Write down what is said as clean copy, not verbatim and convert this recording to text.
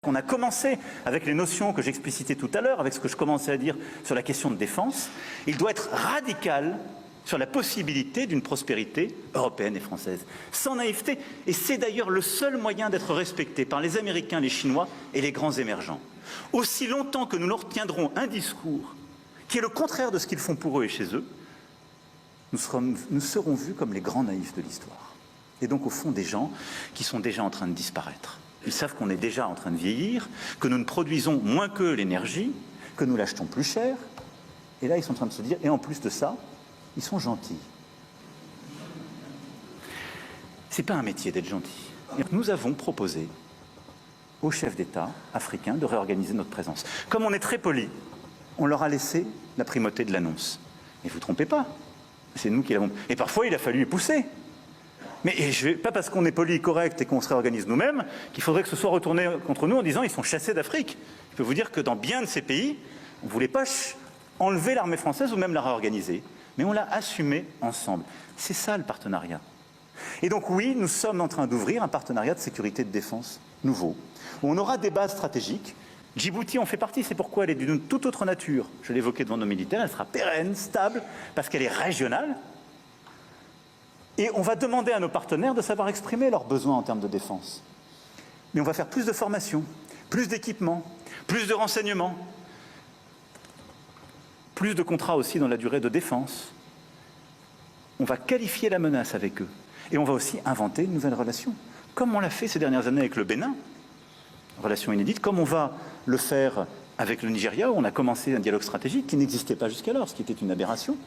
On a commencé avec les notions que j'explicitais tout à l'heure, avec ce que je commençais à dire sur la question de défense. Il doit être radical sur la possibilité d'une prospérité européenne et française, sans naïveté. Et c'est d'ailleurs le seul moyen d'être respecté par les Américains, les Chinois et les grands émergents. Aussi longtemps que nous leur tiendrons un discours qui est le contraire de ce qu'ils font pour eux et chez eux, nous serons vus comme les grands naïfs de l'histoire. Et donc au fond des gens qui sont déjà en train de disparaître. Ils savent qu'on est déjà en train de vieillir, que nous ne produisons moins qu'eux l'énergie, que nous l'achetons plus cher. Et là, ils sont en train de se dire, et en plus de ça, ils sont gentils. C'est pas un métier d'être gentil. Nous avons proposé aux chefs d'État africains de réorganiser notre présence. Comme on est très poli, on leur a laissé la primauté de l'annonce. Mais vous ne vous trompez pas, c'est nous qui l'avons... Et parfois, il a fallu y pousser. Mais pas parce qu'on est poli, correct et qu'on se réorganise nous-mêmes qu'il faudrait que ce soit retourné contre nous en disant ils sont chassés d'Afrique. Je peux vous dire que dans bien de ces pays, on ne voulait pas enlever l'armée française ou même la réorganiser. Mais on l'a assumé ensemble. C'est ça le partenariat. Et donc oui, nous sommes en train d'ouvrir un partenariat de sécurité et de défense nouveau, où on aura des bases stratégiques. Djibouti en fait partie, c'est pourquoi elle est d'une toute autre nature. Je l'évoquais devant nos militaires, elle sera pérenne, stable, parce qu'elle est régionale. Et on va demander à nos partenaires de savoir exprimer leurs besoins en termes de défense. Mais on va faire plus de formation, plus d'équipements, plus de renseignements, plus de contrats aussi dans la durée de défense. On va qualifier la menace avec eux. Et on va aussi inventer une nouvelle relation, comme on l'a fait ces dernières années avec le Bénin, relation inédite, comme on va le faire avec le Nigeria, où on a commencé un dialogue stratégique qui n'existait pas jusqu'alors, ce qui était une aberration.